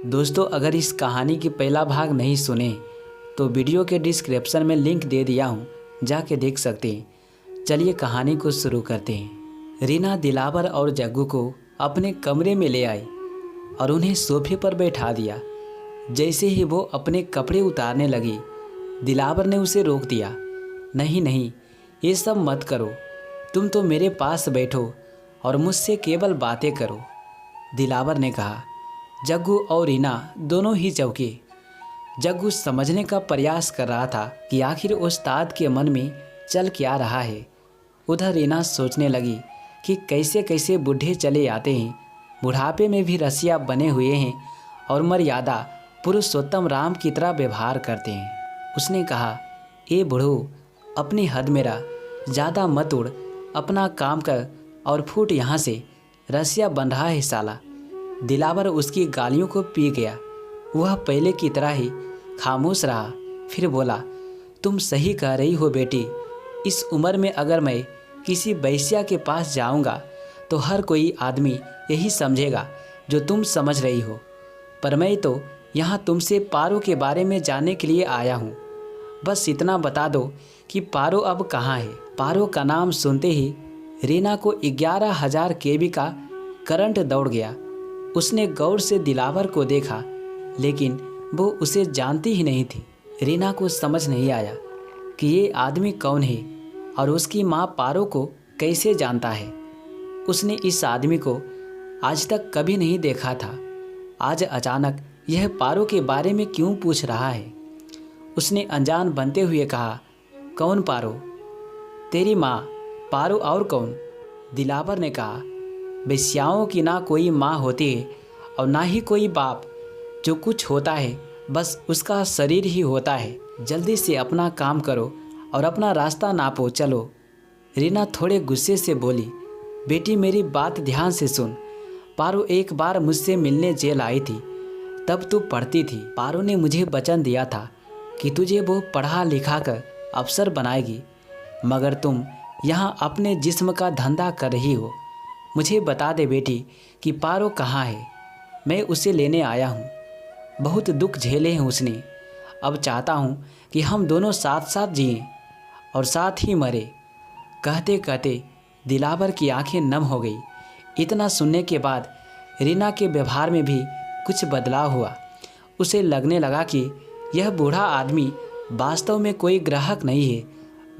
दोस्तों, अगर इस कहानी की पहला भाग नहीं सुने तो वीडियो के डिस्क्रिप्शन में लिंक दे दिया हूँ, जाके देख सकते हैं। चलिए कहानी को शुरू करते हैं। रीना दिलावर और जग्गू को अपने कमरे में ले आई और उन्हें सोफे पर बैठा दिया। जैसे ही वो अपने कपड़े उतारने लगी, दिलावर ने उसे रोक दिया। नहीं नहीं, ये सब मत करो, तुम तो मेरे पास बैठो और मुझसे केवल बातें करो, दिलावर ने कहा। जग्गू और रीना दोनों ही चौंके। जग्गू समझने का प्रयास कर रहा था कि आखिर उस्ताद के मन में चल क्या रहा है। उधर रीना सोचने लगी कि कैसे कैसे बूढ़े चले आते हैं, बुढ़ापे में भी रसिया बने हुए हैं और मर्यादा पुरुषोत्तम राम की तरह व्यवहार करते हैं। उसने कहा, ए बूढ़ो, अपनी हद में रह, ज़्यादा मत उड़, अपना काम कर और फूट यहाँ से, रसिया बन रहा है साला। दिलावर उसकी गालियों को पी गया। वह पहले की तरह ही खामोश रहा। फिर बोला, तुम सही कह रही हो बेटी, इस उम्र में अगर मैं किसी वैश्या के पास जाऊंगा तो हर कोई आदमी यही समझेगा जो तुम समझ रही हो। पर मैं तो यहाँ तुमसे पारो के बारे में जानने के लिए आया हूँ। बस इतना बता दो कि पारो अब कहाँ है। पारो का नाम सुनते ही रीना को 11,000 केवी का करंट दौड़ गया। उसने गौर से दिलावर को देखा, लेकिन वो उसे जानती ही नहीं थी। रीना को समझ नहीं आया कि ये आदमी कौन है और उसकी माँ पारो को कैसे जानता है। उसने इस आदमी को आज तक कभी नहीं देखा था। आज अचानक यह पारो के बारे में क्यों पूछ रहा है। उसने अनजान बनते हुए कहा, कौन पारो? तेरी माँ पारो और कौन? दिलावर ने कहा, वेश्याओं की ना कोई माँ होती है और ना ही कोई बाप। जो कुछ होता है बस उसका शरीर ही होता है। जल्दी से अपना काम करो और अपना रास्ता नापो, चलो। रीना थोड़े गुस्से से बोली, बेटी मेरी बात ध्यान से सुन। पारो एक बार मुझसे मिलने जेल आई थी, तब तू पढ़ती थी। पारो ने मुझे वचन दिया था कि तुझे वो पढ़ा लिखा कर अफसर बनाएगी, मगर तुम यहाँ अपने जिस्म का धंधा कर रही हो। मुझे बता दे बेटी कि पारो कहाँ है, मैं उसे लेने आया हूँ। बहुत दुख झेले हैं उसने। अब चाहता हूँ कि हम दोनों साथ साथ जिएं और साथ ही मरे। कहते कहते दिलावर की आंखें नम हो गई। इतना सुनने के बाद रीना के व्यवहार में भी कुछ बदलाव हुआ। उसे लगने लगा कि यह बूढ़ा आदमी वास्तव में कोई ग्राहक नहीं है,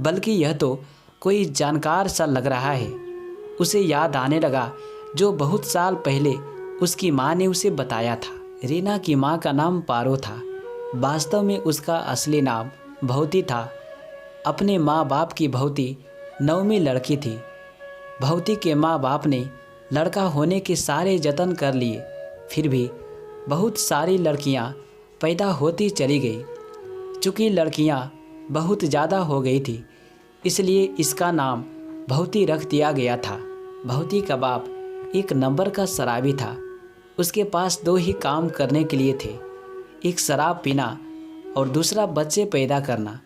बल्कि यह तो कोई जानकार सा लग रहा है। उसे याद आने लगा जो बहुत साल पहले उसकी माँ ने उसे बताया था। रीना की माँ का नाम पारो था। वास्तव में उसका असली नाम भवती था। अपने माँ बाप की भवती 9वीं लड़की थी। भवती के माँ बाप ने लड़का होने के सारे जतन कर लिए, फिर भी बहुत सारी लड़कियाँ पैदा होती चली गई। चूँकि लड़कियाँ बहुत ज़्यादा हो गई थी, इसलिए इसका नाम भवती रख दिया गया था। भवती का बाप एक नंबर का शराबी था। उसके पास 2 ही काम करने के लिए थे, एक शराब पीना और दूसरा बच्चे पैदा करना।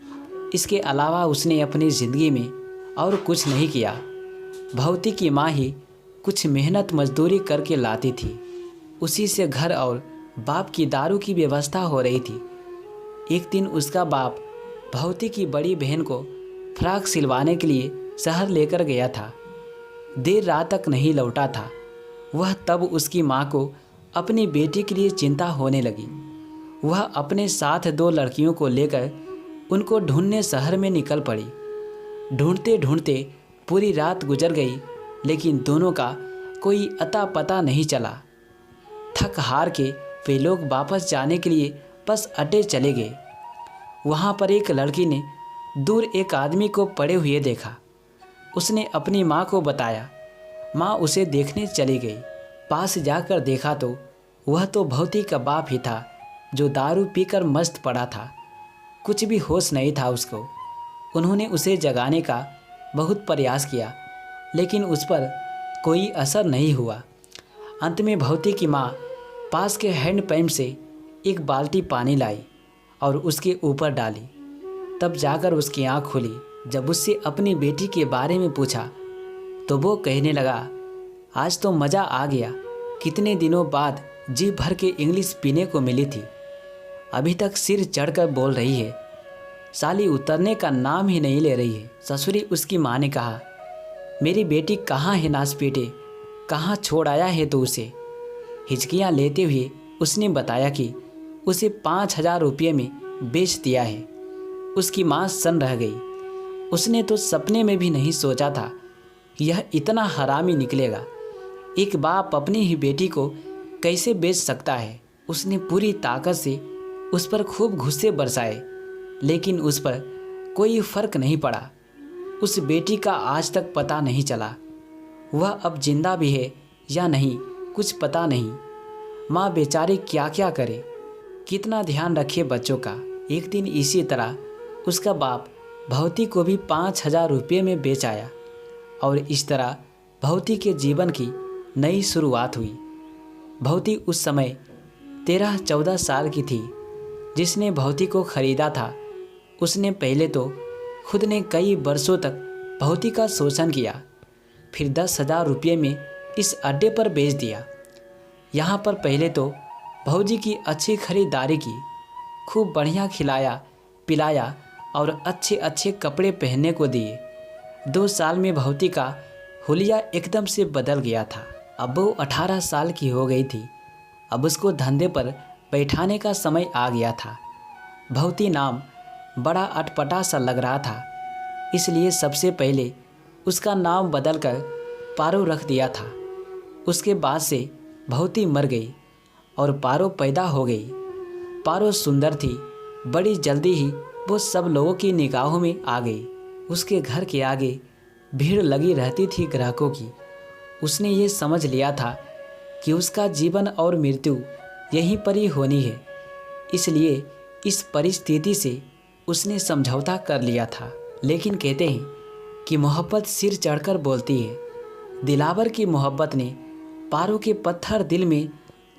इसके अलावा उसने अपनी ज़िंदगी में और कुछ नहीं किया। भवती की माँ ही कुछ मेहनत मजदूरी करके लाती थी, उसी से घर और बाप की दारू की व्यवस्था हो रही थी। एक दिन उसका बाप भवती की बड़ी बहन को फ्रॉक सिलवाने के लिए शहर लेकर गया था। देर रात तक नहीं लौटा था वह, तब उसकी माँ को अपनी बेटी के लिए चिंता होने लगी। वह अपने साथ 2 लड़कियों को लेकर उनको ढूंढने शहर में निकल पड़ी। ढूंढते ढूंढते पूरी रात गुजर गई, लेकिन दोनों का कोई अता पता नहीं चला। थक हार के वे लोग वापस जाने के लिए बस अड्डे चले गए। वहाँ पर एक लड़की ने दूर एक आदमी को पड़े हुए देखा। उसने अपनी माँ को बताया। माँ उसे देखने चली गई। पास जाकर देखा तो वह तो भवती का बाप ही था, जो दारू पीकर मस्त पड़ा था। कुछ भी होश नहीं था उसको। उन्होंने उसे जगाने का बहुत प्रयास किया, लेकिन उस पर कोई असर नहीं हुआ। अंत में भवती की माँ पास के हैंडपंप से एक बाल्टी पानी लाई और उसके ऊपर डाली। तब जाकर उसकी आँख खुली। जब उससे अपनी बेटी के बारे में पूछा तो वो कहने लगा, आज तो मज़ा आ गया। कितने दिनों बाद जी भर के इंग्लिश पीने को मिली थी। अभी तक सिर चढ़कर बोल रही है, साली उतरने का नाम ही नहीं ले रही है। ससुरी उसकी माँ ने कहा, मेरी बेटी कहाँ है नास बेटे, कहाँ छोड़ आया है तो उसे। हिचकियाँ लेते हुए उसने बताया कि उसे 5,000 रुपये में बेच दिया है। उसकी माँ सन्न रह गई। उसने तो सपने में भी नहीं सोचा था कि यह इतना हरामी निकलेगा। एक बाप अपनी ही बेटी को कैसे बेच सकता है। उसने पूरी ताकत से उस पर खूब गुस्से बरसाए, लेकिन उस पर कोई फर्क नहीं पड़ा। उस बेटी का आज तक पता नहीं चला। वह अब जिंदा भी है या नहीं कुछ पता नहीं। माँ बेचारी क्या क्या करे, कितना ध्यान रखे बच्चों का। एक दिन इसी तरह उसका बाप भवती को भी 5,000 रुपये में बेच आया और इस तरह भवती के जीवन की नई शुरुआत हुई। भवती उस समय 13-14 साल की थी। जिसने भवती को खरीदा था उसने पहले तो खुद ने कई वर्षों तक भवती का शोषण किया, फिर 10,000 रुपये में इस अड्डे पर बेच दिया। यहाँ पर पहले तो भौजी की अच्छी खरीदारी की, खूब बढ़िया खिलाया पिलाया और अच्छे अच्छे कपड़े पहनने को दिए। 2 साल में भवती का हुलिया एकदम से बदल गया था। अब वो 18 साल की हो गई थी। अब उसको धंधे पर बैठाने का समय आ गया था। भवती नाम बड़ा अटपटा सा लग रहा था, इसलिए सबसे पहले उसका नाम बदलकर पारो रख दिया था। उसके बाद से भवती मर गई और पारो पैदा हो गई। पारो सुंदर थी, बड़ी जल्दी ही वो सब लोगों की निगाहों में आ गई। उसके घर के आगे भीड़ लगी रहती थी ग्राहकों की। उसने ये समझ लिया था कि उसका जीवन और मृत्यु यहीं पर ही होनी है, इसलिए इस परिस्थिति से उसने समझौता कर लिया था। लेकिन कहते हैं कि मोहब्बत सिर चढ़कर बोलती है। दिलावर की मोहब्बत ने पारो के पत्थर दिल में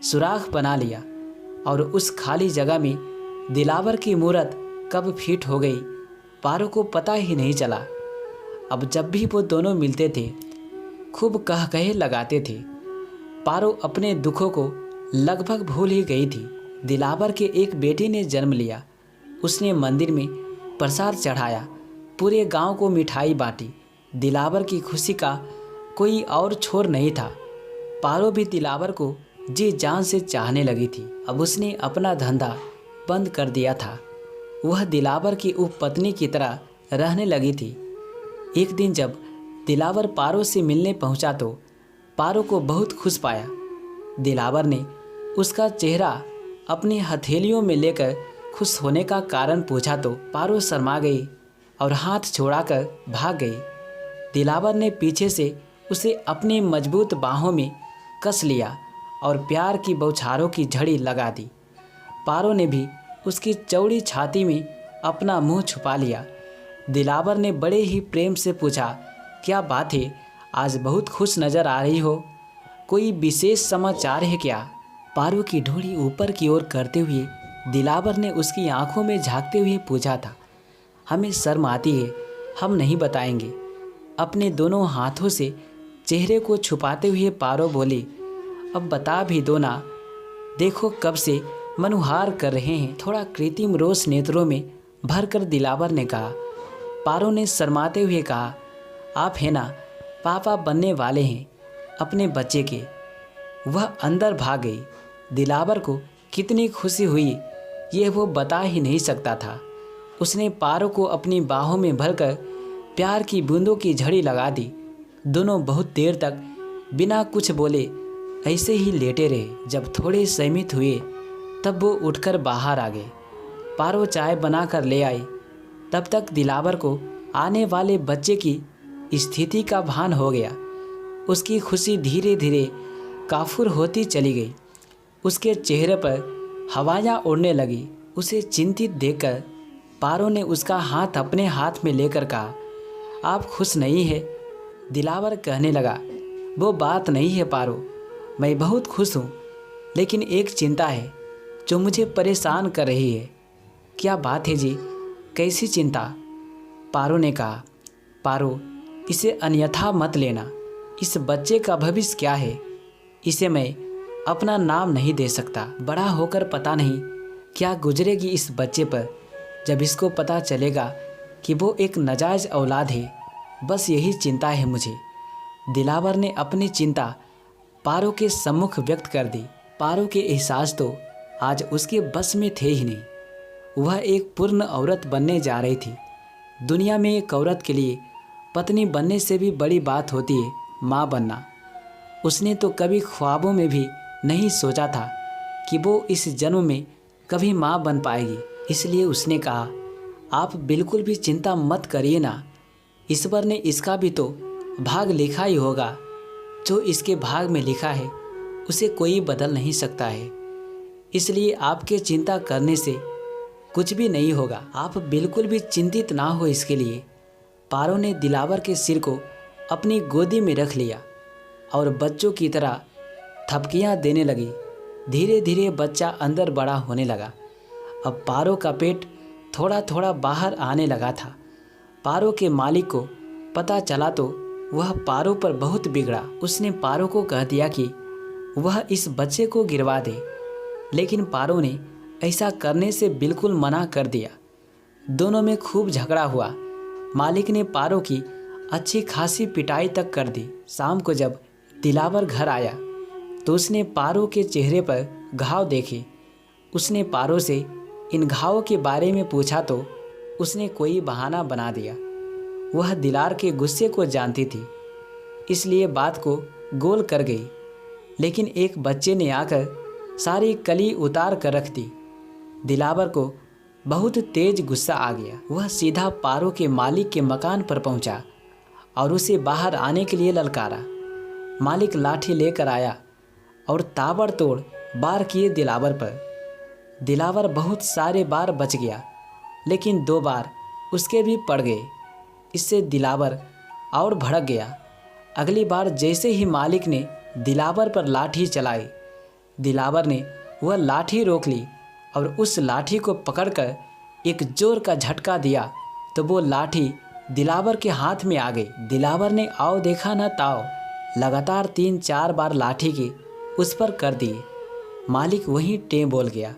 सुराख बना लिया और उस खाली जगह में दिलावर की मूरत कब फिट हो गई पारो को पता ही नहीं चला। अब जब भी वो दोनों मिलते थे खूब कह कहे लगाते थे। पारो अपने दुखों को लगभग भूल ही गई थी। दिलावर के एक बेटे ने जन्म लिया। उसने मंदिर में प्रसाद चढ़ाया, पूरे गांव को मिठाई बांटी। दिलावर की खुशी का कोई और छोर नहीं था। पारो भी दिलावर को जी जान से चाहने लगी थी। अब उसने अपना धंधा बंद कर दिया था। वह दिलावर की उपपत्नी की तरह रहने लगी थी। एक दिन जब दिलावर पारो से मिलने पहुंचा तो पारो को बहुत खुश पाया। दिलावर ने उसका चेहरा अपनी हथेलियों में लेकर खुश होने का कारण पूछा तो पारो शर्मा गई और हाथ छोड़ाकर भाग गई। दिलावर ने पीछे से उसे अपनी मजबूत बाहों में कस लिया और प्यार की बौछारों की झड़ी लगा दी। पारो ने भी उसकी चौड़ी छाती में अपना मुंह छुपा लिया। दिलावर ने बड़े ही प्रेम से पूछा, क्या बात है, आज बहुत खुश नजर आ रही हो, कोई विशेष समाचार है क्या? पारो की ढोड़ी ऊपर की ओर करते हुए दिलावर ने उसकी आंखों में झांकते हुए पूछा था। हमें शर्म आती है, हम नहीं बताएंगे। अपने दोनों हाथों से चेहरे को छुपाते हुए पारो बोली, अब बता भी दो ना, देखो कब से मनुहार कर रहे हैं। थोड़ा कृत्रिम रोष नेत्रों में भरकर दिलावर ने कहा। पारो ने शर्माते हुए कहा, आप है ना पापा बनने वाले हैं अपने बच्चे के। वह अंदर भाग गई। दिलावर को कितनी खुशी हुई ये वो बता ही नहीं सकता था। उसने पारो को अपनी बाहों में भरकर प्यार की बूंदों की झड़ी लगा दी। दोनों बहुत देर तक बिना कुछ बोले ऐसे ही लेटे रहे। जब थोड़े सहमित हुए तब वो उठकर बाहर आ गए। पारो चाय बनाकर ले आई। तब तक दिलावर को आने वाले बच्चे की स्थिति का भान हो गया। उसकी खुशी धीरे धीरे काफुर होती चली गई। उसके चेहरे पर हवाएं उड़ने लगी। उसे चिंतित देखकर पारो ने उसका हाथ अपने हाथ में लेकर कहा, आप खुश नहीं है? दिलावर कहने लगा, वो बात नहीं है पारो, मैं बहुत खुश हूँ, लेकिन एक चिंता है जो मुझे परेशान कर रही है। क्या बात है जी, कैसी चिंता? पारो ने कहा, पारो इसे अन्यथा मत लेना। इस बच्चे का भविष्य क्या है, इसे मैं अपना नाम नहीं दे सकता। बड़ा होकर पता नहीं क्या गुजरेगी इस बच्चे पर जब इसको पता चलेगा कि वो एक नाजायज़ औलाद है। बस यही चिंता है मुझे। दिलावर ने अपनी चिंता पारो के सम्मुख व्यक्त कर दी। पारो के एहसास तो आज उसके बस में थे ही नहीं। वह एक पूर्ण औरत बनने जा रही थी। दुनिया में एक औरत के लिए पत्नी बनने से भी बड़ी बात होती है माँ बनना। उसने तो कभी ख्वाबों में भी नहीं सोचा था कि वो इस जन्म में कभी माँ बन पाएगी। इसलिए उसने कहा, आप बिल्कुल भी चिंता मत करिए ना, ईश्वर ने इसका भी तो भाग लिखा ही होगा। जो इसके भाग में लिखा है उसे कोई बदल नहीं सकता है। इसलिए आपके चिंता करने से कुछ भी नहीं होगा। आप बिल्कुल भी चिंतित ना हो इसके लिए। पारो ने दिलावर के सिर को अपनी गोदी में रख लिया और बच्चों की तरह थपकियां देने लगी। धीरे धीरे बच्चा अंदर बड़ा होने लगा। अब पारो का पेट थोड़ा थोड़ा बाहर आने लगा था। पारो के मालिक को पता चला तो वह पारो पर बहुत बिगड़ा। उसने पारो को कह दिया कि वह इस बच्चे को गिरवा दे, लेकिन पारो ने ऐसा करने से बिल्कुल मना कर दिया। दोनों में खूब झगड़ा हुआ। मालिक ने पारो की अच्छी खासी पिटाई तक कर दी। शाम को जब दिलावर घर आया तो उसने पारो के चेहरे पर घाव देखे। उसने पारो से इन घावों के बारे में पूछा तो उसने कोई बहाना बना दिया। वह दिलार के गुस्से को जानती थी, इसलिए बात को गोल कर गई। लेकिन एक बच्चे ने आकर सारी कली उतार कर रख दी। दिलावर को बहुत तेज गुस्सा आ गया। वह सीधा पारो के मालिक के मकान पर पहुंचा और उसे बाहर आने के लिए ललकारा। मालिक लाठी लेकर आया और ताबड़तोड़ वार किए दिलावर पर। दिलावर बहुत सारे बार बच गया, लेकिन 2 बार उसके भी पड़ गए। इससे दिलावर और भड़क गया। अगली बार जैसे ही मालिक ने दिलावर पर लाठी चलाई, दिलावर ने वह लाठी रोक ली और उस लाठी को पकड़कर एक जोर का झटका दिया तो वो लाठी दिलावर के हाथ में आ गई। दिलावर ने आओ देखा न ताओ लगातार 3-4 बार लाठी की उस पर कर दिए। मालिक वहीं टें बोल गया।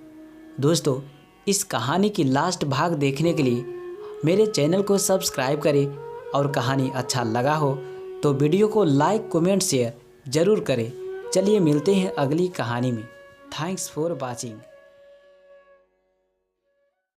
दोस्तों, इस कहानी की लास्ट भाग देखने के लिए मेरे चैनल को सब्सक्राइब करें और कहानी अच्छा लगा हो तो वीडियो को लाइक कमेंट शेयर ज़रूर करें। चलिए मिलते हैं अगली कहानी में। Thanks for watching.